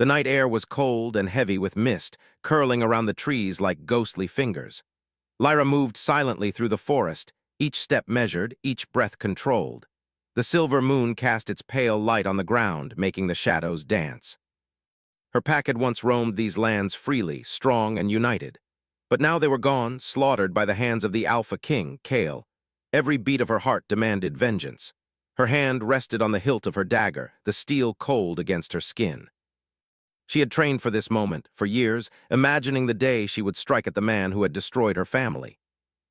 The night air was cold and heavy with mist, curling around the trees like ghostly fingers. Lyra moved silently through the forest, each step measured, each breath controlled. The silver moon cast its pale light on the ground, making the shadows dance. Her pack had once roamed these lands freely, strong and united. But now they were gone, slaughtered by the hands of the Alpha King, Kale. Every beat of her heart demanded vengeance. Her hand rested on the hilt of her dagger, the steel cold against her skin. She had trained for this moment, for years, imagining the day she would strike at the man who had destroyed her family.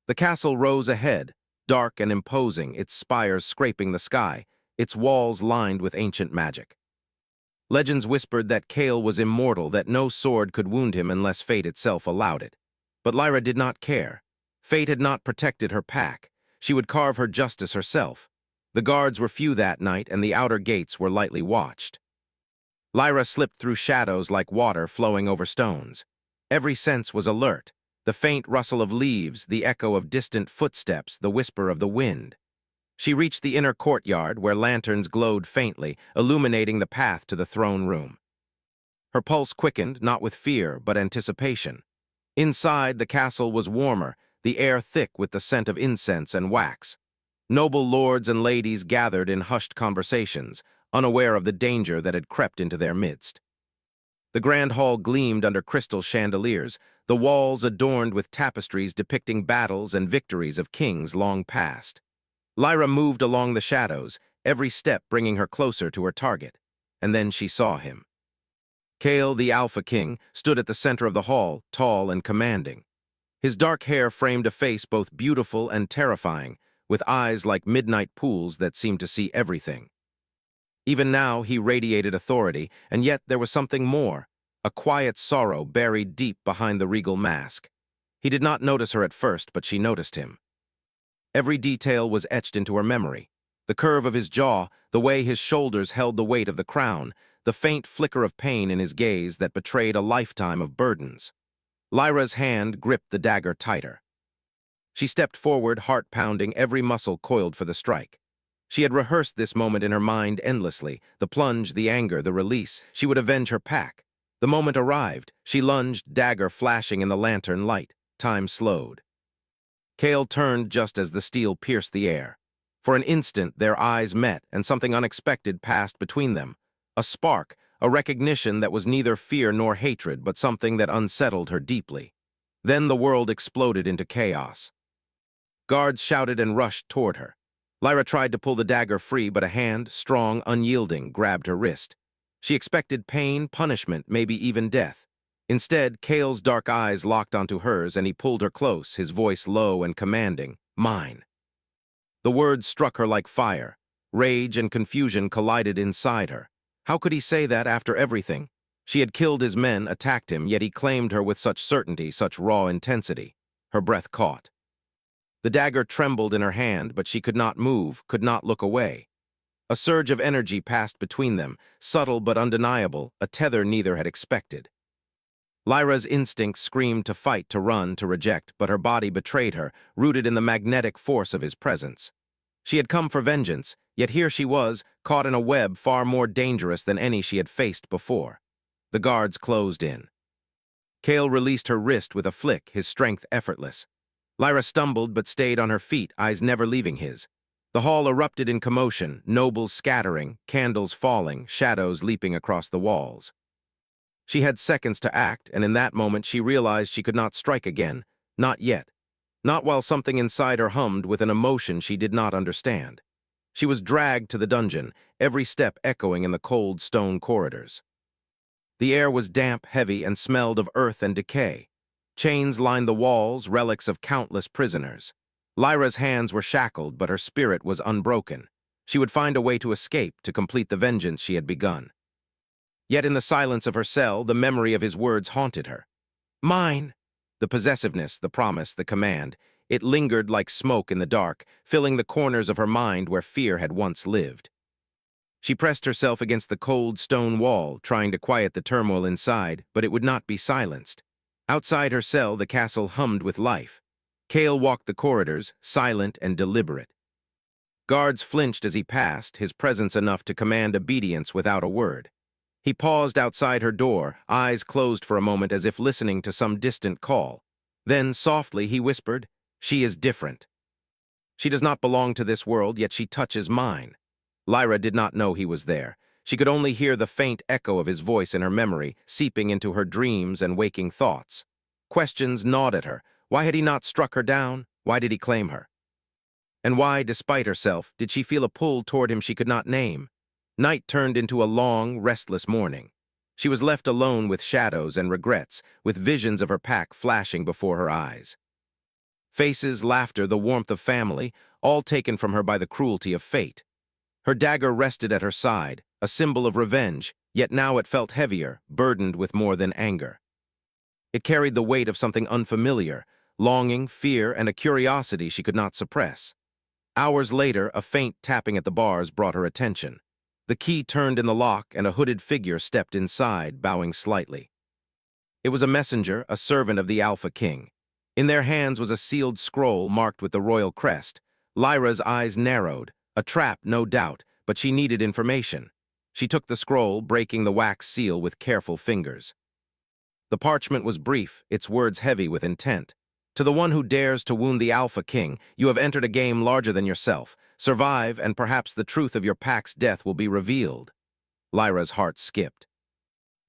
The castle rose ahead, dark and imposing, its spires scraping the sky, its walls lined with ancient magic. Legends whispered that Kale was immortal, that no sword could wound him unless fate itself allowed it. But Lyra did not care. Fate had not protected her pack. She would carve her justice herself. The guards were few that night, and the outer gates were lightly watched. Lyra slipped through shadows like water flowing over stones. Every sense was alert. The faint rustle of leaves, the echo of distant footsteps, the whisper of the wind. She reached the inner courtyard where lanterns glowed faintly, illuminating the path to the throne room. Her pulse quickened, not with fear, but anticipation. Inside, the castle was warmer, the air thick with the scent of incense and wax. Noble lords and ladies gathered in hushed conversations, unaware of the danger that had crept into their midst. The grand hall gleamed under crystal chandeliers, the walls adorned with tapestries depicting battles and victories of kings long past. Lyra moved along the shadows, every step bringing her closer to her target. And then she saw him. Kale, the Alpha King, stood at the center of the hall, tall and commanding. His dark hair framed a face both beautiful and terrifying, with eyes like midnight pools that seemed to see everything. Even now he radiated authority, and yet there was something more, a quiet sorrow buried deep behind the regal mask. He did not notice her at first, but she noticed him. Every detail was etched into her memory. The curve of his jaw, the way his shoulders held the weight of the crown, the faint flicker of pain in his gaze that betrayed a lifetime of burdens. Lyra's hand gripped the dagger tighter. She stepped forward, heart pounding, every muscle coiled for the strike. She had rehearsed this moment in her mind endlessly, the plunge, the anger, the release. She would avenge her pack. The moment arrived. She lunged, dagger flashing in the lantern light. Time slowed. Kale turned just as the steel pierced the air. For an instant, their eyes met, and something unexpected passed between them. A spark, a recognition that was neither fear nor hatred, but something that unsettled her deeply. Then the world exploded into chaos. Guards shouted and rushed toward her. Lyra tried to pull the dagger free, but a hand, strong, unyielding, grabbed her wrist. She expected pain, punishment, maybe even death. Instead, Kale's dark eyes locked onto hers, and he pulled her close, his voice low and commanding, "Mine." The words struck her like fire. Rage and confusion collided inside her. How could he say that after everything? She had killed his men, attacked him, yet he claimed her with such certainty, such raw intensity. Her breath caught. The dagger trembled in her hand, but she could not move, could not look away. A surge of energy passed between them, subtle but undeniable, a tether neither had expected. Lyra's instincts screamed to fight, to run, to reject, but her body betrayed her, rooted in the magnetic force of his presence. She had come for vengeance, yet here she was, caught in a web far more dangerous than any she had faced before. The guards closed in. Kale released her wrist with a flick, his strength effortless. Lyra stumbled but stayed on her feet, eyes never leaving his. The hall erupted in commotion, nobles scattering, candles falling, shadows leaping across the walls. She had seconds to act, and in that moment she realized she could not strike again, not yet. Not while something inside her hummed with an emotion she did not understand. She was dragged to the dungeon, every step echoing in the cold stone corridors. The air was damp, heavy, and smelled of earth and decay. Chains lined the walls, relics of countless prisoners. Lyra's hands were shackled, but her spirit was unbroken. She would find a way to escape, to complete the vengeance she had begun. Yet in the silence of her cell, the memory of his words haunted her. "Mine!" The possessiveness, the promise, the command, it lingered like smoke in the dark, filling the corners of her mind where fear had once lived. She pressed herself against the cold stone wall, trying to quiet the turmoil inside, but it would not be silenced. Outside her cell, the castle hummed with life. Kale walked the corridors, silent and deliberate. Guards flinched as he passed, his presence enough to command obedience without a word. He paused outside her door, eyes closed for a moment as if listening to some distant call. Then, softly, he whispered, "She is different. She does not belong to this world, yet she touches mine." Lyra did not know he was there. She could only hear the faint echo of his voice in her memory, seeping into her dreams and waking thoughts. Questions gnawed at her. Why had he not struck her down? Why did he claim her? And why, despite herself, did she feel a pull toward him she could not name? Night turned into a long, restless morning. She was left alone with shadows and regrets, with visions of her pack flashing before her eyes. Faces, laughter, the warmth of family, all taken from her by the cruelty of fate. Her dagger rested at her side, a symbol of revenge, yet now it felt heavier, burdened with more than anger. It carried the weight of something unfamiliar, longing, fear, and a curiosity she could not suppress. Hours later, a faint tapping at the bars brought her attention. The key turned in the lock and a hooded figure stepped inside, bowing slightly. It was a messenger, a servant of the Alpha King. In their hands was a sealed scroll marked with the royal crest. Lyra's eyes narrowed. A trap, no doubt, but she needed information. She took the scroll, breaking the wax seal with careful fingers. The parchment was brief, its words heavy with intent. To the one who dares to wound the Alpha King, you have entered a game larger than yourself. Survive, and perhaps the truth of your pack's death will be revealed. Lyra's heart skipped.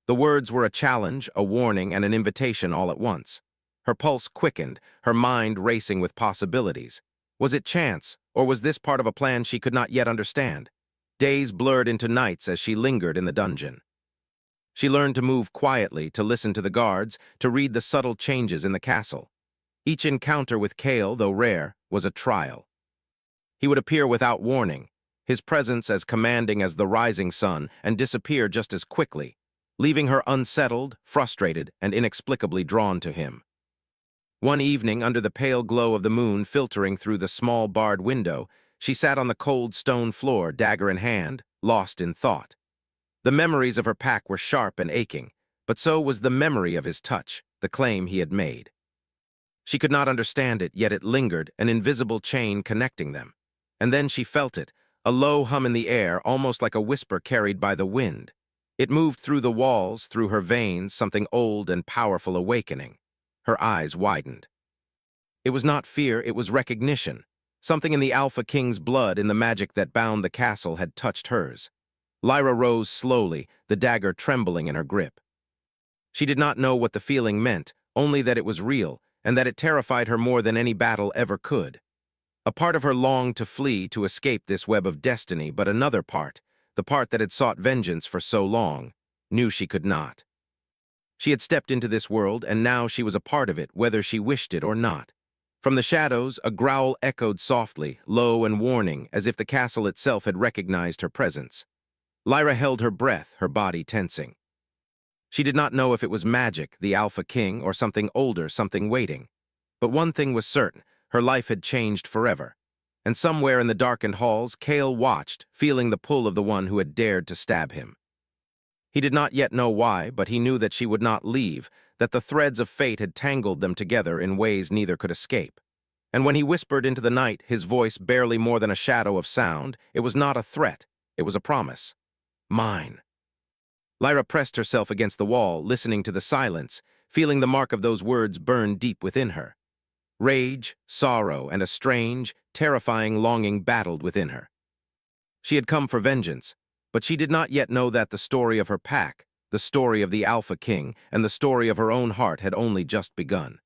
The words were a challenge, a warning, and an invitation all at once. Her pulse quickened, her mind racing with possibilities. Was it chance, or was this part of a plan she could not yet understand? Days blurred into nights as she lingered in the dungeon. She learned to move quietly, to listen to the guards, to read the subtle changes in the castle. Each encounter with Cale, though rare, was a trial. He would appear without warning, his presence as commanding as the rising sun, and disappear just as quickly, leaving her unsettled, frustrated, and inexplicably drawn to him. One evening, under the pale glow of the moon filtering through the small barred window, she sat on the cold stone floor, dagger in hand, lost in thought. The memories of her pack were sharp and aching, but so was the memory of his touch, the claim he had made. She could not understand it, yet it lingered, an invisible chain connecting them. And then she felt it, a low hum in the air, almost like a whisper carried by the wind. It moved through the walls, through her veins, something old and powerful awakening. Her eyes widened. It was not fear, it was recognition. Something in the Alpha King's blood, in the magic that bound the castle, had touched hers. Lyra rose slowly, the dagger trembling in her grip. She did not know what the feeling meant, only that it was real, and that it terrified her more than any battle ever could. A part of her longed to flee, to escape this web of destiny, but another part, the part that had sought vengeance for so long, knew she could not. She had stepped into this world, and now she was a part of it, whether she wished it or not. From the shadows, a growl echoed softly, low and warning, as if the castle itself had recognized her presence. Lyra held her breath, her body tensing. She did not know if it was magic, the Alpha King, or something older, something waiting. But one thing was certain, her life had changed forever. And somewhere in the darkened halls, Cale watched, feeling the pull of the one who had dared to stab him. He did not yet know why, but he knew that she would not leave, that the threads of fate had tangled them together in ways neither could escape. And when he whispered into the night, his voice barely more than a shadow of sound, it was not a threat, it was a promise. Mine. Lyra pressed herself against the wall, listening to the silence, feeling the mark of those words burn deep within her. Rage, sorrow, and a strange, terrifying longing battled within her. She had come for vengeance, but she did not yet know that the story of her pack, the story of the Alpha King, and the story of her own heart had only just begun.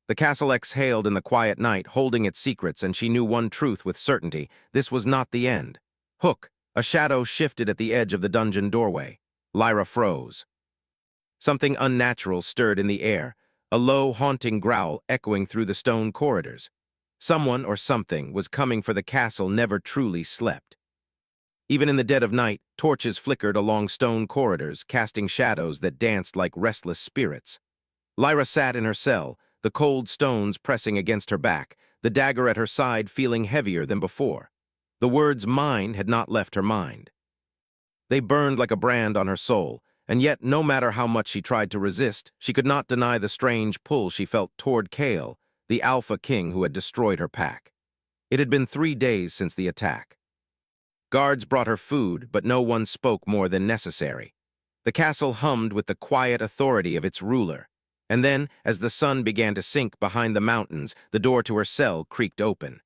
The castle exhaled in the quiet night, holding its secrets, and she knew one truth with certainty: this was not the end. Hook, a shadow shifted at the edge of the dungeon doorway. Lyra froze. Something unnatural stirred in the air, a low, haunting growl echoing through the stone corridors. Someone or something was coming, for the castle never truly slept. Even in the dead of night, torches flickered along stone corridors, casting shadows that danced like restless spirits. Lyra sat in her cell, the cold stones pressing against her back, the dagger at her side feeling heavier than before. The words "mine" had not left her mind. They burned like a brand on her soul, and yet, no matter how much she tried to resist, she could not deny the strange pull she felt toward Cale, the Alpha King who had destroyed her pack. It had been 3 days since the attack. Guards brought her food, but no one spoke more than necessary. The castle hummed with the quiet authority of its ruler. And then, as the sun began to sink behind the mountains, the door to her cell creaked open.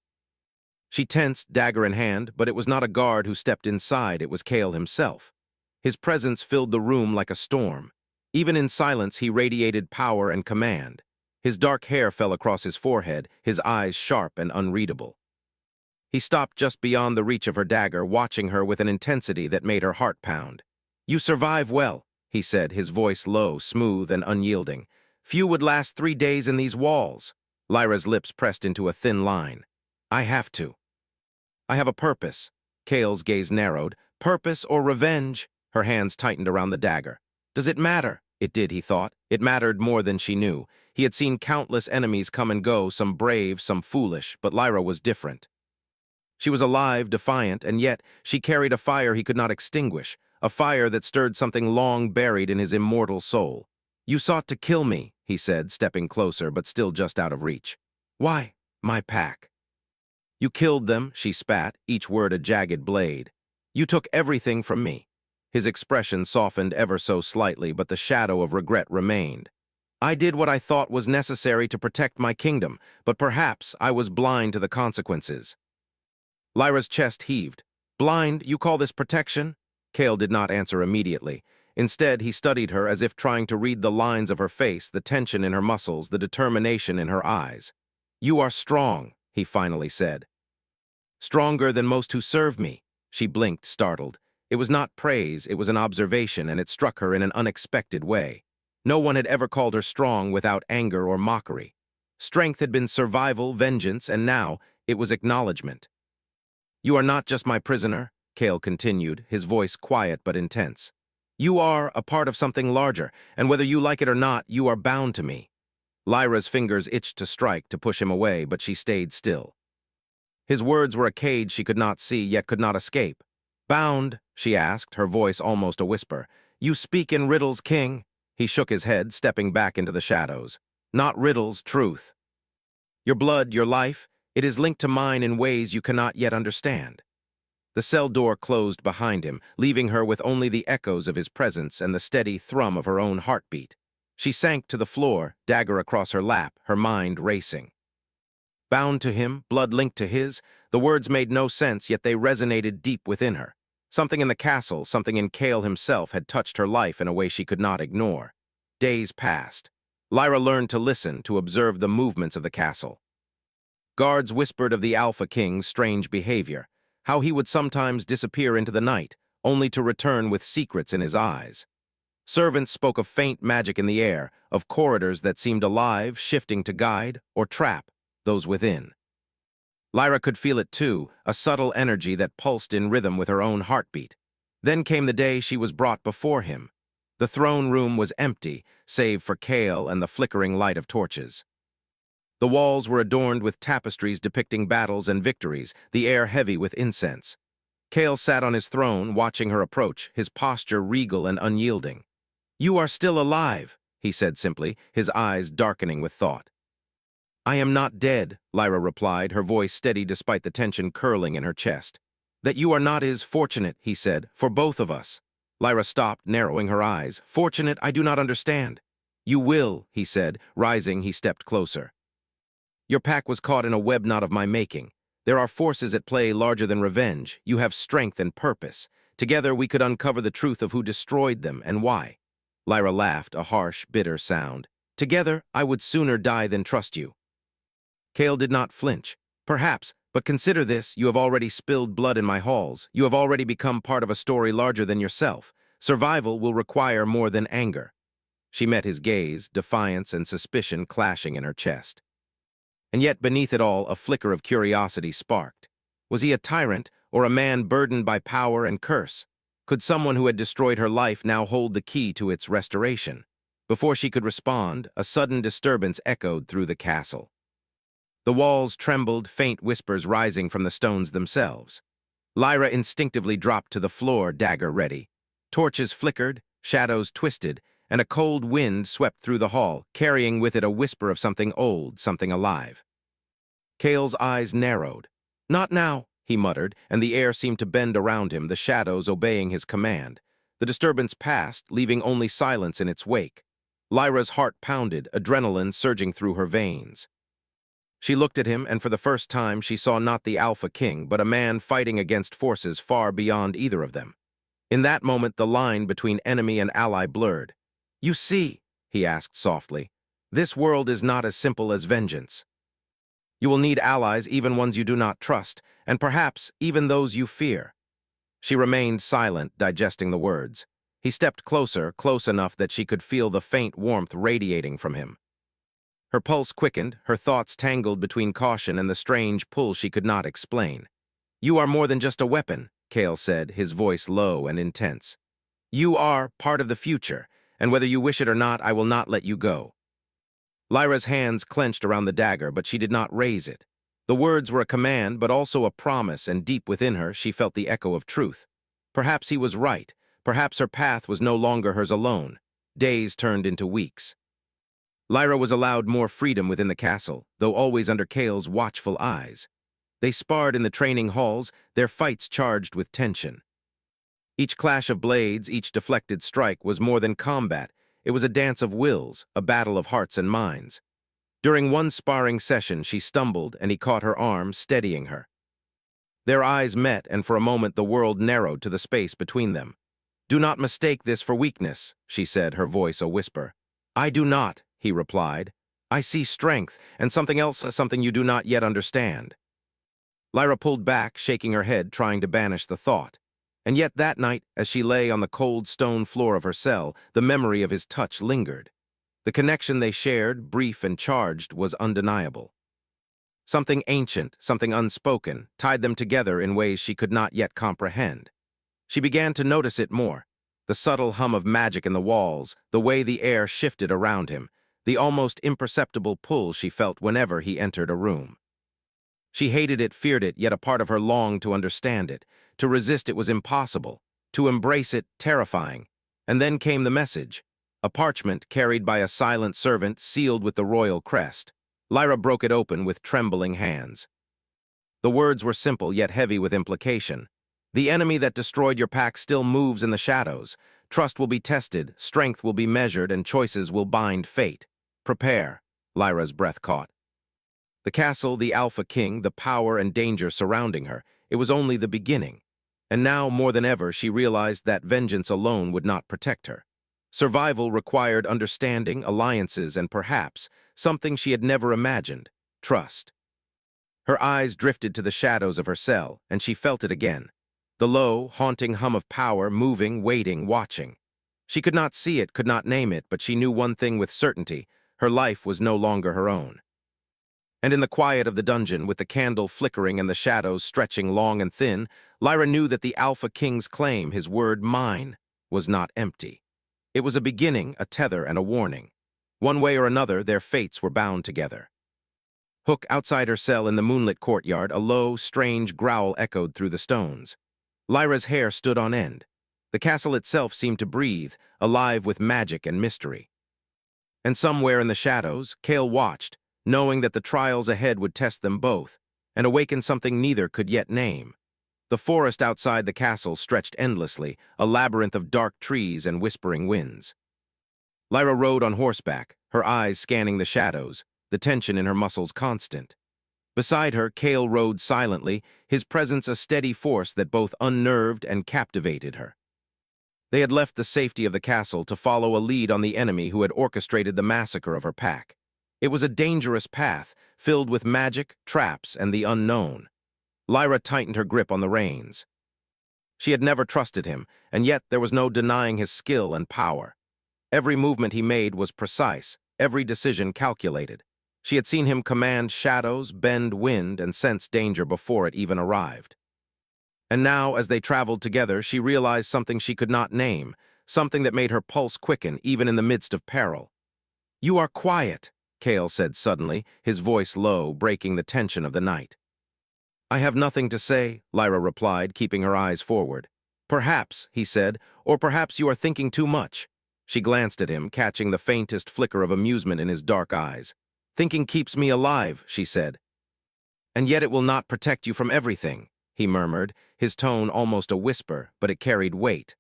She tensed, dagger in hand, but it was not a guard who stepped inside, it was Cale himself. His presence filled the room like a storm. Even in silence, he radiated power and command. His dark hair fell across his forehead, his eyes sharp and unreadable. He stopped just beyond the reach of her dagger, watching her with an intensity that made her heart pound. "You survive well," he said, his voice low, smooth, and unyielding. "Few would last 3 days in these walls." Lyra's lips pressed into a thin line. "I have to. I have a purpose." Cale's gaze narrowed. "Purpose or revenge?" Her hands tightened around the dagger. "Does it matter?" It did, he thought. It mattered more than she knew. He had seen countless enemies come and go, some brave, some foolish, but Lyra was different. She was alive, defiant, and yet she carried a fire he could not extinguish, a fire that stirred something long buried in his immortal soul. "You sought to kill me," he said, stepping closer, but still just out of reach. "Why? My pack." "You killed them," she spat, each word a jagged blade. "You took everything from me." His expression softened ever so slightly, but the shadow of regret remained. "I did what I thought was necessary to protect my kingdom, but perhaps I was blind to the consequences." Lyra's chest heaved. "Blind, you call this protection?" Cale did not answer immediately. Instead, he studied her as if trying to read the lines of her face, the tension in her muscles, the determination in her eyes. "You are strong," he finally said. "Stronger than most who serve me." She blinked, startled. It was not praise, it was an observation, and it struck her in an unexpected way. No one had ever called her strong without anger or mockery. Strength had been survival, vengeance, and now it was acknowledgement. "You are not just my prisoner," Cale continued, his voice quiet but intense. "You are a part of something larger, and whether you like it or not, you are bound to me." Lyra's fingers itched to strike, to push him away, but she stayed still. His words were a cage she could not see, yet could not escape. "Bound?" she asked, her voice almost a whisper. "You speak in riddles, King?" He shook his head, stepping back into the shadows. "Not riddles, truth. Your blood, your life, it is linked to mine in ways you cannot yet understand." The cell door closed behind him, leaving her with only the echoes of his presence and the steady thrum of her own heartbeat. She sank to the floor, dagger across her lap, her mind racing. Bound to him, blood linked to his, the words made no sense, yet they resonated deep within her. Something in the castle, something in Cale himself had touched her life in a way she could not ignore. Days passed. Lyra learned to listen, to observe the movements of the castle. Guards whispered of the Alpha King's strange behavior, how he would sometimes disappear into the night, only to return with secrets in his eyes. Servants spoke of faint magic in the air, of corridors that seemed alive, shifting to guide or trap those within. Lyra could feel it too, a subtle energy that pulsed in rhythm with her own heartbeat. Then came the day she was brought before him. The throne room was empty, save for Cale and the flickering light of torches. The walls were adorned with tapestries depicting battles and victories, the air heavy with incense. Cale sat on his throne, watching her approach, his posture regal and unyielding. "You are still alive," he said simply, his eyes darkening with thought. "I am not dead," Lyra replied, her voice steady despite the tension curling in her chest. "That you are not is fortunate," he said, "for both of us." Lyra stopped, narrowing her eyes. "Fortunate, I do not understand." "You will," he said. Rising, he stepped closer. "Your pack was caught in a web knot of my making. There are forces at play larger than revenge. You have strength and purpose. Together we could uncover the truth of who destroyed them and why." Lyra laughed, a harsh, bitter sound. "Together, I would sooner die than trust you." Cale did not flinch. "Perhaps, but consider this, you have already spilled blood in my halls. You have already become part of a story larger than yourself. Survival will require more than anger." She met his gaze, defiance and suspicion clashing in her chest. And yet beneath it all, a flicker of curiosity sparked. Was he a tyrant, or a man burdened by power and curse? Could someone who had destroyed her life now hold the key to its restoration? Before she could respond, a sudden disturbance echoed through the castle. The walls trembled, faint whispers rising from the stones themselves. Lyra instinctively dropped to the floor, dagger ready. Torches flickered, shadows twisted, and a cold wind swept through the hall, carrying with it a whisper of something old, something alive. Cale's eyes narrowed. "Not now," he muttered, and the air seemed to bend around him, the shadows obeying his command. The disturbance passed, leaving only silence in its wake. Lyra's heart pounded, adrenaline surging through her veins. She looked at him, and for the first time she saw not the Alpha King, but a man fighting against forces far beyond either of them. In that moment, the line between enemy and ally blurred. "You see," he asked softly, "this world is not as simple as vengeance. You will need allies, even ones you do not trust, and perhaps even those you fear." She remained silent, digesting the words. He stepped closer, close enough that she could feel the faint warmth radiating from him. Her pulse quickened, her thoughts tangled between caution and the strange pull she could not explain. "You are more than just a weapon," Cale said, his voice low and intense. "You are part of the future, and whether you wish it or not, I will not let you go." Lyra's hands clenched around the dagger, but she did not raise it. The words were a command, but also a promise, and deep within her she felt the echo of truth. Perhaps he was right. Perhaps her path was no longer hers alone. Days turned into weeks. Lyra was allowed more freedom within the castle, though always under Cale's watchful eyes. They sparred in the training halls, their fights charged with tension. Each clash of blades, each deflected strike was more than combat. It was a dance of wills, a battle of hearts and minds. During one sparring session, she stumbled, and he caught her arm, steadying her. Their eyes met, and for a moment the world narrowed to the space between them. "Do not mistake this for weakness," she said, her voice a whisper. "I do not," he replied. "I see strength, and something else, something you do not yet understand." Lyra pulled back, shaking her head, trying to banish the thought. And yet that night, as she lay on the cold stone floor of her cell, the memory of his touch lingered. The connection they shared, brief and charged, was undeniable. Something ancient, something unspoken, tied them together in ways she could not yet comprehend. She began to notice it more. The subtle hum of magic in the walls, the way the air shifted around him, the almost imperceptible pull she felt whenever he entered a room. She hated it, feared it, yet a part of her longed to understand it. To resist it was impossible. To embrace it, terrifying. And then came the message. A parchment carried by a silent servant, sealed with the royal crest. Lyra broke it open with trembling hands. The words were simple, yet heavy with implication. "The enemy that destroyed your pack still moves in the shadows. Trust will be tested, strength will be measured, and choices will bind fate. Prepare." Lyra's breath caught. The castle, the Alpha King, the power and danger surrounding her, it was only the beginning. And now, more than ever, she realized that vengeance alone would not protect her. Survival required understanding, alliances, and perhaps something she had never imagined: trust. Her eyes drifted to the shadows of her cell, and she felt it again. The low, haunting hum of power, moving, waiting, watching. She could not see it, could not name it, but she knew one thing with certainty: her life was no longer her own. And in the quiet of the dungeon, with the candle flickering and the shadows stretching long and thin, Lyra knew that the Alpha King's claim, his word, "mine," was not empty. It was a beginning, a tether, and a warning. One way or another, their fates were bound together. Hook outside her cell in the moonlit courtyard, a low, strange growl echoed through the stones. Lyra's hair stood on end. The castle itself seemed to breathe, alive with magic and mystery. And somewhere in the shadows, Cale watched, knowing that the trials ahead would test them both, and awaken something neither could yet name. The forest outside the castle stretched endlessly, a labyrinth of dark trees and whispering winds. Lyra rode on horseback, her eyes scanning the shadows, the tension in her muscles constant. Beside her, Cale rode silently, his presence a steady force that both unnerved and captivated her. They had left the safety of the castle to follow a lead on the enemy who had orchestrated the massacre of her pack. It was a dangerous path, filled with magic, traps, and the unknown. Lyra tightened her grip on the reins. She had never trusted him, and yet there was no denying his skill and power. Every movement he made was precise, every decision calculated. She had seen him command shadows, bend wind, and sense danger before it even arrived. And now, as they traveled together, she realized something she could not name, something that made her pulse quicken even in the midst of peril. "You are quiet," Cale said suddenly, his voice low, breaking the tension of the night. "I have nothing to say," Lyra replied, keeping her eyes forward. "Perhaps," he said, "or perhaps you are thinking too much." She glanced at him, catching the faintest flicker of amusement in his dark eyes. "Thinking keeps me alive," she said. "And yet it will not protect you from everything," he murmured, his tone almost a whisper, but it carried weight.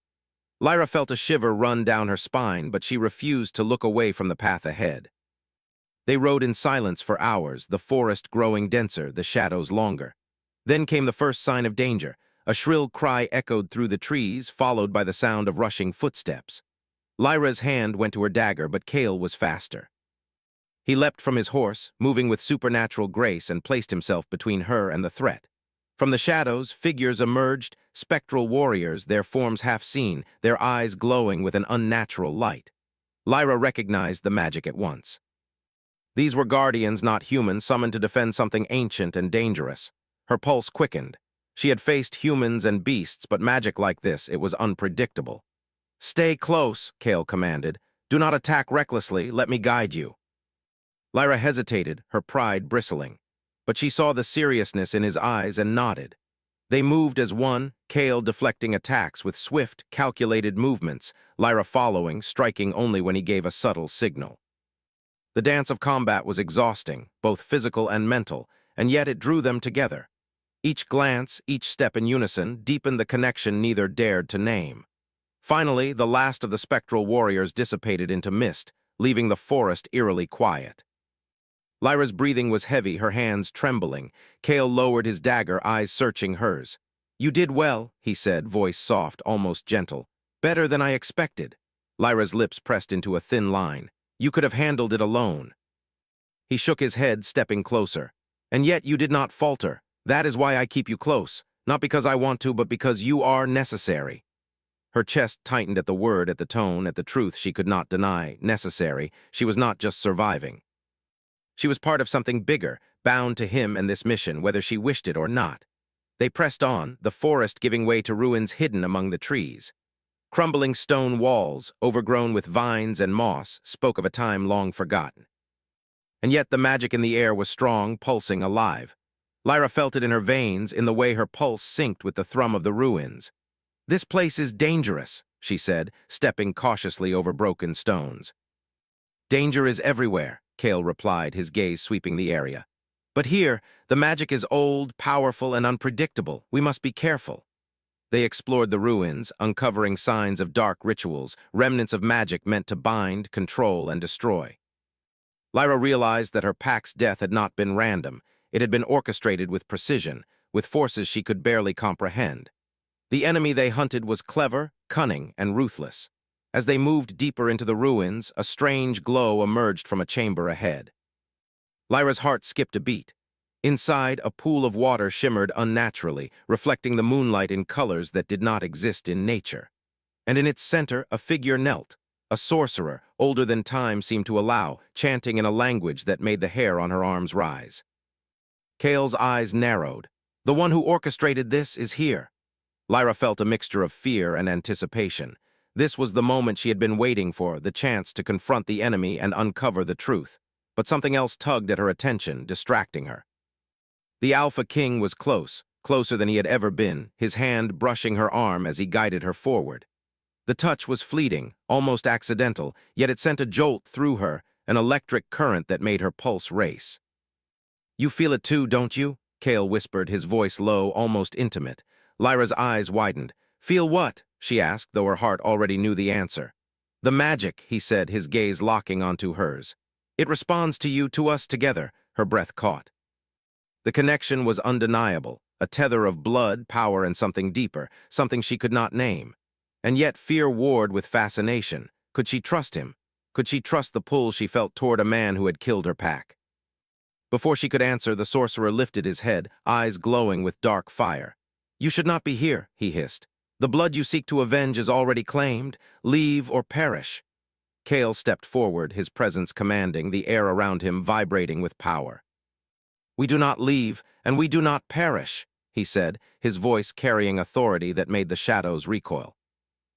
Lyra felt a shiver run down her spine, but she refused to look away from the path ahead. They rode in silence for hours, the forest growing denser, the shadows longer. Then came the first sign of danger. A shrill cry echoed through the trees, followed by the sound of rushing footsteps. Lyra's hand went to her dagger, but Cale was faster. He leapt from his horse, moving with supernatural grace, and placed himself between her and the threat. From the shadows, figures emerged, spectral warriors, their forms half seen, their eyes glowing with an unnatural light. Lyra recognized the magic at once. These were guardians, not humans, summoned to defend something ancient and dangerous. Her pulse quickened. She had faced humans and beasts, but magic like this, it was unpredictable. "Stay close," Cale commanded. "Do not attack recklessly, let me guide you." Lyra hesitated, her pride bristling. But she saw the seriousness in his eyes and nodded. They moved as one, Cale deflecting attacks with swift, calculated movements, Lyra following, striking only when he gave a subtle signal. The dance of combat was exhausting, both physical and mental, and yet it drew them together. Each glance, each step in unison, deepened the connection neither dared to name. Finally, the last of the spectral warriors dissipated into mist, leaving the forest eerily quiet. Lyra's breathing was heavy, her hands trembling. Cale lowered his dagger, eyes searching hers. "You did well," he said, voice soft, almost gentle. "Better than I expected." Lyra's lips pressed into a thin line. "You could have handled it alone." He shook his head, stepping closer. "And yet you did not falter. That is why I keep you close. Not because I want to, but because you are necessary." Her chest tightened at the word, at the tone, at the truth she could not deny. Necessary. She was not just surviving. She was part of something bigger, bound to him and this mission, whether she wished it or not. They pressed on, the forest giving way to ruins hidden among the trees. Crumbling stone walls, overgrown with vines and moss, spoke of a time long forgotten. And yet the magic in the air was strong, pulsing, alive. Lyra felt it in her veins, in the way her pulse synced with the thrum of the ruins. "This place is dangerous," she said, stepping cautiously over broken stones. "Danger is everywhere," Cale replied, his gaze sweeping the area. "But here, the magic is old, powerful, and unpredictable. We must be careful." They explored the ruins, uncovering signs of dark rituals, remnants of magic meant to bind, control, and destroy. Lyra realized that her pack's death had not been random. It had been orchestrated with precision, with forces she could barely comprehend. The enemy they hunted was clever, cunning, and ruthless. As they moved deeper into the ruins, a strange glow emerged from a chamber ahead. Lyra's heart skipped a beat. Inside, a pool of water shimmered unnaturally, reflecting the moonlight in colors that did not exist in nature. And in its center, a figure knelt. A sorcerer, older than time seemed to allow, chanting in a language that made the hair on her arms rise. Cale's eyes narrowed. "The one who orchestrated this is here." Lyra felt a mixture of fear and anticipation. This was the moment she had been waiting for, the chance to confront the enemy and uncover the truth. But something else tugged at her attention, distracting her. The Alpha King was close, closer than he had ever been, his hand brushing her arm as he guided her forward. The touch was fleeting, almost accidental, yet it sent a jolt through her, an electric current that made her pulse race. "You feel it too, don't you?" Cale whispered, his voice low, almost intimate. Lyra's eyes widened. "Feel what?" she asked, though her heart already knew the answer. "The magic," he said, his gaze locking onto hers. "It responds to you, to us together," her breath caught. The connection was undeniable, a tether of blood, power, and something deeper, something she could not name. And yet fear warred with fascination. Could she trust him? Could she trust the pull she felt toward a man who had killed her pack? Before she could answer, the sorcerer lifted his head, eyes glowing with dark fire. "You should not be here," he hissed. "The blood you seek to avenge is already claimed. Leave or perish." Cale stepped forward, his presence commanding, the air around him vibrating with power. "We do not leave, and we do not perish," he said, his voice carrying authority that made the shadows recoil.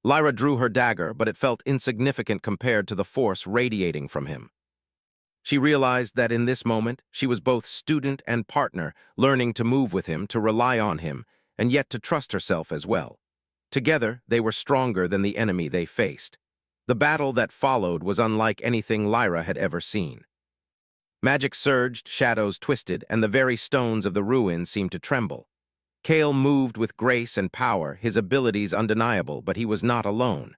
Lyra drew her dagger, but it felt insignificant compared to the force radiating from him. She realized that in this moment, she was both student and partner, learning to move with him, to rely on him, and yet to trust herself as well. Together, they were stronger than the enemy they faced. The battle that followed was unlike anything Lyra had ever seen. Magic surged, shadows twisted, and the very stones of the ruins seemed to tremble. Kale moved with grace and power, his abilities undeniable, but he was not alone.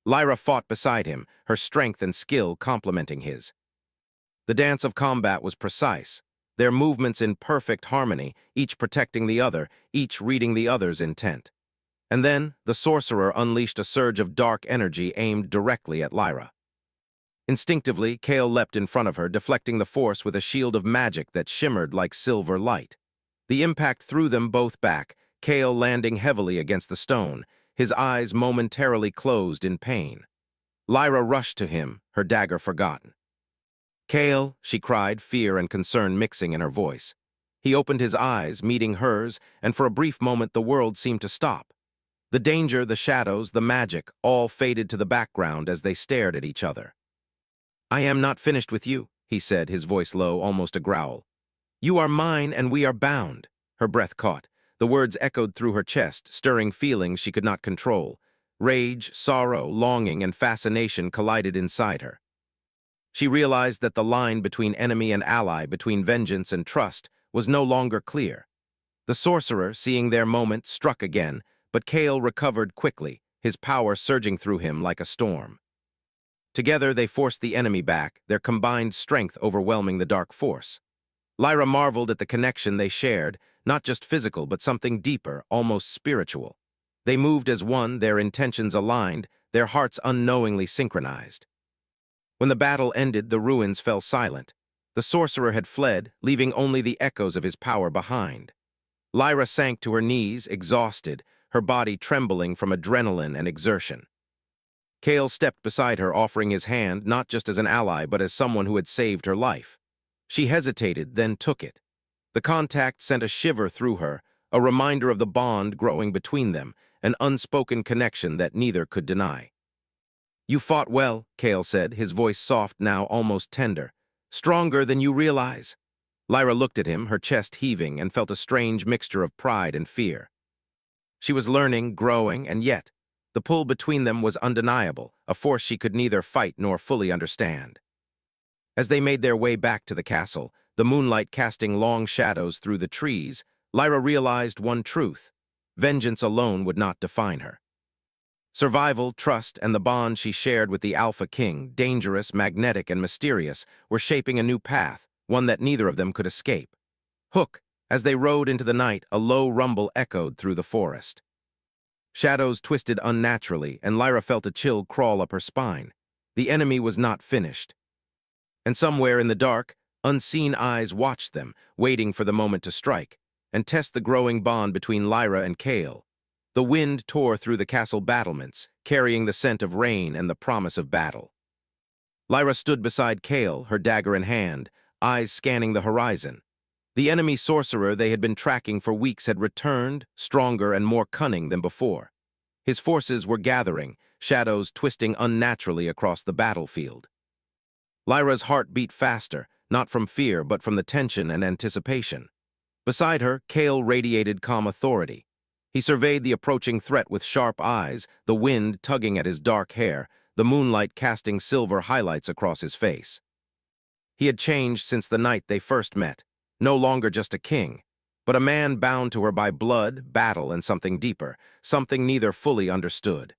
Lyra fought beside him, her strength and skill complementing his. The dance of combat was precise, their movements in perfect harmony, each protecting the other, each reading the other's intent. And then, the sorcerer unleashed a surge of dark energy aimed directly at Lyra. Instinctively, Kale leapt in front of her, deflecting the force with a shield of magic that shimmered like silver light. The impact threw them both back, Kale landing heavily against the stone, his eyes momentarily closed in pain. Lyra rushed to him, her dagger forgotten. "Kale," she cried, fear and concern mixing in her voice. He opened his eyes, meeting hers, and for a brief moment the world seemed to stop. The danger, the shadows, the magic, all faded to the background as they stared at each other. "I am not finished with you," he said, his voice low, almost a growl. "You are mine and we are bound." Her breath caught. The words echoed through her chest, stirring feelings she could not control. Rage, sorrow, longing, and fascination collided inside her. She realized that the line between enemy and ally, between vengeance and trust, was no longer clear. The sorcerer, seeing their moment, struck again, but Kale recovered quickly, his power surging through him like a storm. Together they forced the enemy back, their combined strength overwhelming the dark force. Lyra marveled at the connection they shared, not just physical but something deeper, almost spiritual. They moved as one, their intentions aligned, their hearts unknowingly synchronized. When the battle ended, the ruins fell silent. The sorcerer had fled, leaving only the echoes of his power behind. Lyra sank to her knees, exhausted, her body trembling from adrenaline and exertion. Kale stepped beside her, offering his hand not just as an ally but as someone who had saved her life. She hesitated, then took it. The contact sent a shiver through her, a reminder of the bond growing between them, an unspoken connection that neither could deny. "You fought well," Kale said, his voice soft now, almost tender. "Stronger than you realize." Lyra looked at him, her chest heaving, and felt a strange mixture of pride and fear. She was learning, growing, and yet, the pull between them was undeniable, a force she could neither fight nor fully understand. As they made their way back to the castle, the moonlight casting long shadows through the trees, Lyra realized one truth: vengeance alone would not define her. Survival, trust, and the bond she shared with the Alpha King, dangerous, magnetic, and mysterious, were shaping a new path, one that neither of them could escape. Hook, as they rode into the night, a low rumble echoed through the forest. Shadows twisted unnaturally, and Lyra felt a chill crawl up her spine. The enemy was not finished. And somewhere in the dark, unseen eyes watched them, waiting for the moment to strike, and test the growing bond between Lyra and Kale. The wind tore through the castle battlements, carrying the scent of rain and the promise of battle. Lyra stood beside Kale, her dagger in hand, eyes scanning the horizon. The enemy sorcerer they had been tracking for weeks had returned, stronger and more cunning than before. His forces were gathering, shadows twisting unnaturally across the battlefield. Lyra's heart beat faster, not from fear but from the tension and anticipation. Beside her, Kale radiated calm authority. He surveyed the approaching threat with sharp eyes, the wind tugging at his dark hair, the moonlight casting silver highlights across his face. He had changed since the night they first met, no longer just a king, but a man bound to her by blood, battle, and something deeper, something neither fully understood.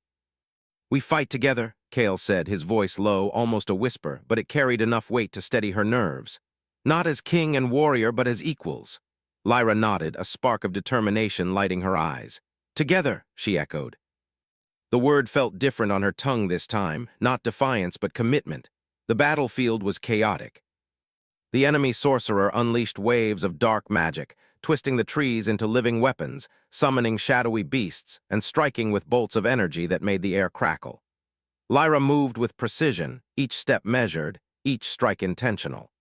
"We fight together," Kale said, his voice low, almost a whisper, but it carried enough weight to steady her nerves. "Not as king and warrior, but as equals." Lyra nodded, a spark of determination lighting her eyes. "Together," she echoed. The word felt different on her tongue this time, not defiance but commitment. The battlefield was chaotic. The enemy sorcerer unleashed waves of dark magic, twisting the trees into living weapons, summoning shadowy beasts, and striking with bolts of energy that made the air crackle. Lyra moved with precision, each step measured, each strike intentional.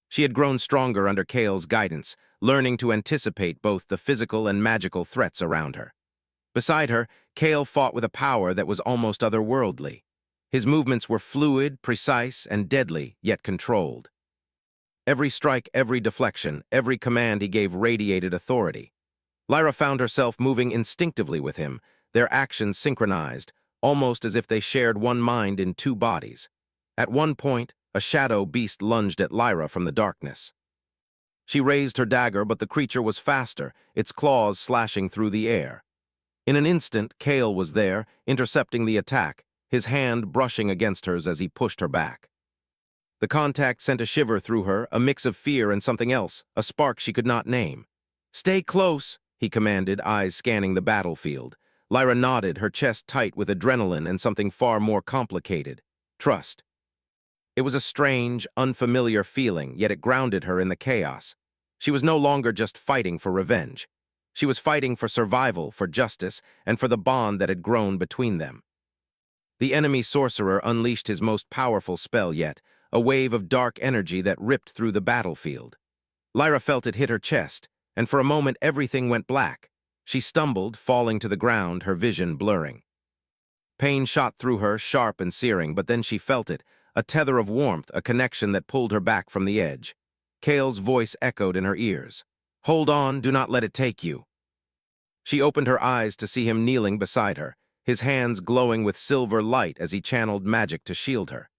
She had grown stronger under Kale's guidance, learning to anticipate both the physical and magical threats around her. Beside her, Kale fought with a power that was almost otherworldly. His movements were fluid, precise, and deadly, yet controlled. Every strike, every deflection, every command he gave radiated authority. Lyra found herself moving instinctively with him, their actions synchronized, almost as if they shared one mind in two bodies. At one point, a shadow beast lunged at Lyra from the darkness. She raised her dagger, but the creature was faster, its claws slashing through the air. In an instant, Cale was there, intercepting the attack, his hand brushing against hers as he pushed her back. The contact sent a shiver through her, a mix of fear and something else, a spark she could not name. "Stay close," he commanded, eyes scanning the battlefield. Lyra nodded, her chest tight with adrenaline and something far more complicated: trust. It was a strange, unfamiliar feeling, yet it grounded her in the chaos. She was no longer just fighting for revenge. She was fighting for survival, for justice, and for the bond that had grown between them. The enemy sorcerer unleashed his most powerful spell yet, a wave of dark energy that ripped through the battlefield. Lyra felt it hit her chest, and for a moment everything went black. She stumbled, falling to the ground, her vision blurring. Pain shot through her, sharp and searing, but then she felt it, a tether of warmth, a connection that pulled her back from the edge. Cale's voice echoed in her ears. "Hold on, do not let it take you." She opened her eyes to see him kneeling beside her, his hands glowing with silver light as he channeled magic to shield her.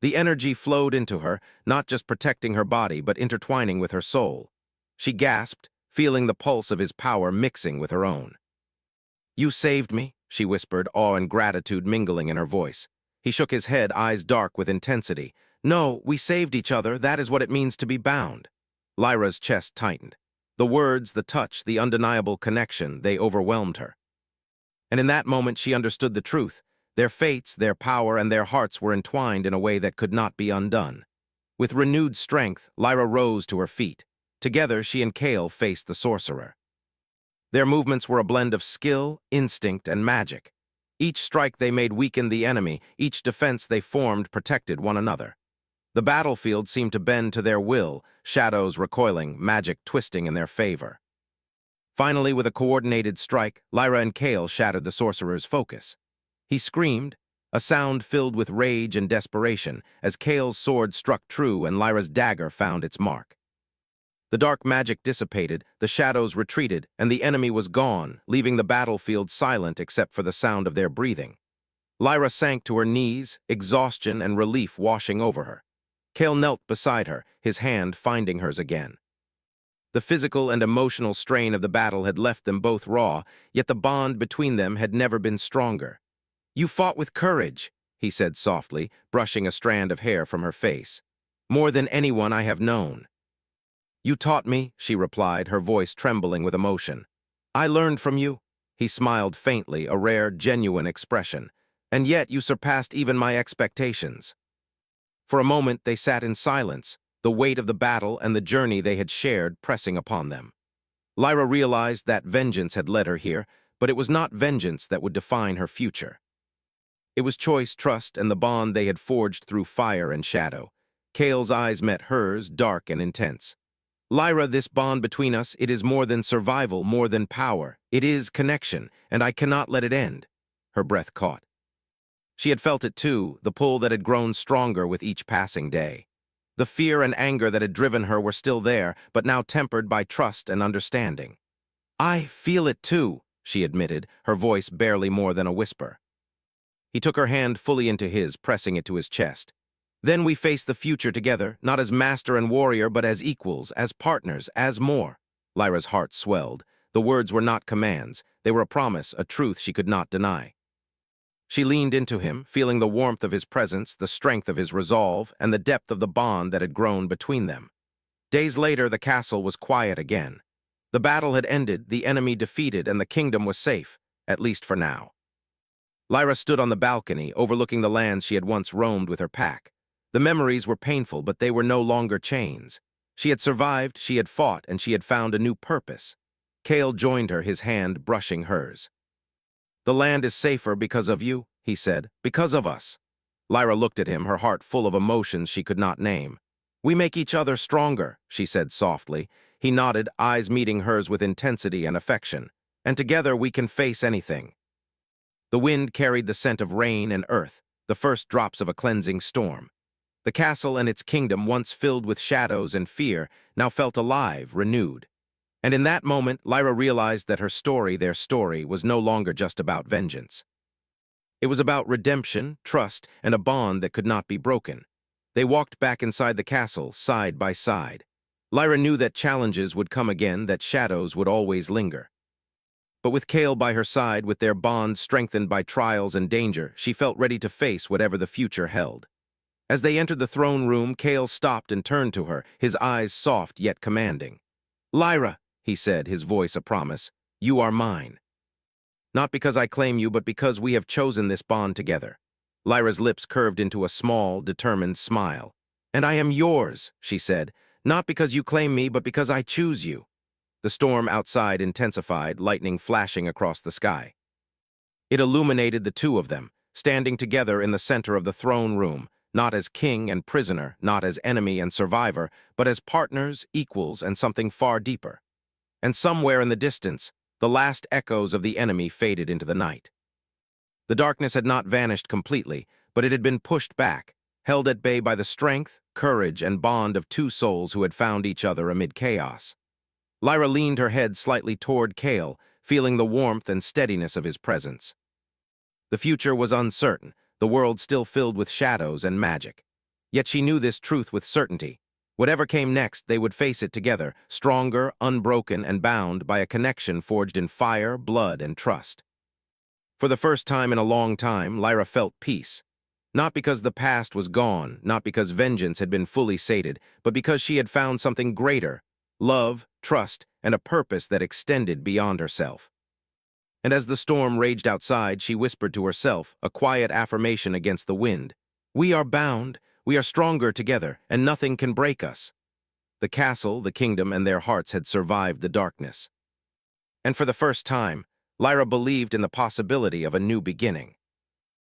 The energy flowed into her, not just protecting her body, but intertwining with her soul. She gasped, feeling the pulse of his power mixing with her own. "You saved me," she whispered, awe and gratitude mingling in her voice. He shook his head, eyes dark with intensity. "No, we saved each other. That is what it means to be bound." Lyra's chest tightened. The words, the touch, the undeniable connection, they overwhelmed her. And in that moment she understood the truth. Their fates, their power, and their hearts were entwined in a way that could not be undone. With renewed strength, Lyra rose to her feet. Together, she and Cale faced the sorcerer. Their movements were a blend of skill, instinct, and magic. Each strike they made weakened the enemy, each defense they formed protected one another. The battlefield seemed to bend to their will, shadows recoiling, magic twisting in their favor. Finally, with a coordinated strike, Lyra and Cale shattered the sorcerer's focus. He screamed, a sound filled with rage and desperation, as Cale's sword struck true and Lyra's dagger found its mark. The dark magic dissipated, the shadows retreated, and the enemy was gone, leaving the battlefield silent except for the sound of their breathing. Lyra sank to her knees, exhaustion and relief washing over her. Cale knelt beside her, his hand finding hers again. The physical and emotional strain of the battle had left them both raw, yet the bond between them had never been stronger. "You fought with courage," he said softly, brushing a strand of hair from her face. "More than anyone I have known." "You taught me," she replied, her voice trembling with emotion. "I learned from you." He smiled faintly, a rare, genuine expression. "And yet you surpassed even my expectations." For a moment they sat in silence, the weight of the battle and the journey they had shared pressing upon them. Lyra realized that vengeance had led her here, but it was not vengeance that would define her future. It was choice, trust, and the bond they had forged through fire and shadow. Cale's eyes met hers, dark and intense. "Lyra, this bond between us, it is more than survival, more than power. It is connection, and I cannot let it end." Her breath caught. She had felt it too, the pull that had grown stronger with each passing day. The fear and anger that had driven her were still there, but now tempered by trust and understanding. "I feel it too," she admitted, her voice barely more than a whisper. He took her hand fully into his, pressing it to his chest. "Then we face the future together, not as master and warrior, but as equals, as partners, as more." Lyra's heart swelled. The words were not commands. They were a promise, a truth she could not deny. She leaned into him, feeling the warmth of his presence, the strength of his resolve, and the depth of the bond that had grown between them. Days later, the castle was quiet again. The battle had ended, the enemy defeated, and the kingdom was safe, at least for now. Lyra stood on the balcony, overlooking the lands she had once roamed with her pack. The memories were painful, but they were no longer chains. She had survived, she had fought, and she had found a new purpose. Cale joined her, his hand brushing hers. "The land is safer because of you," he said, "because of us." Lyra looked at him, her heart full of emotions she could not name. "We make each other stronger," she said softly. He nodded, eyes meeting hers with intensity and affection. "And together we can face anything." The wind carried the scent of rain and earth, the first drops of a cleansing storm. The castle and its kingdom, once filled with shadows and fear, now felt alive, renewed. And in that moment, Lyra realized that her story, their story, was no longer just about vengeance. It was about redemption, trust, and a bond that could not be broken. They walked back inside the castle, side by side. Lyra knew that challenges would come again, that shadows would always linger. But with Cale by her side, with their bond strengthened by trials and danger, she felt ready to face whatever the future held. As they entered the throne room, Cale stopped and turned to her, his eyes soft yet commanding. "Lyra," he said, his voice a promise, "you are mine. Not because I claim you, but because we have chosen this bond together." Lyra's lips curved into a small, determined smile. "And I am yours," she said, "not because you claim me, but because I choose you." The storm outside intensified, lightning flashing across the sky. It illuminated the two of them, standing together in the center of the throne room, not as king and prisoner, not as enemy and survivor, but as partners, equals, and something far deeper. And somewhere in the distance, the last echoes of the enemy faded into the night. The darkness had not vanished completely, but it had been pushed back, held at bay by the strength, courage, and bond of two souls who had found each other amid chaos. Lyra leaned her head slightly toward Cale, feeling the warmth and steadiness of his presence. The future was uncertain, the world still filled with shadows and magic. Yet she knew this truth with certainty. Whatever came next, they would face it together, stronger, unbroken, and bound by a connection forged in fire, blood, and trust. For the first time in a long time, Lyra felt peace. Not because the past was gone, not because vengeance had been fully sated, but because she had found something greater: love, trust, and a purpose that extended beyond herself. And as the storm raged outside, she whispered to herself, a quiet affirmation against the wind. "We are bound, we are stronger together, and nothing can break us." The castle, the kingdom, and their hearts had survived the darkness. And for the first time, Lyra believed in the possibility of a new beginning.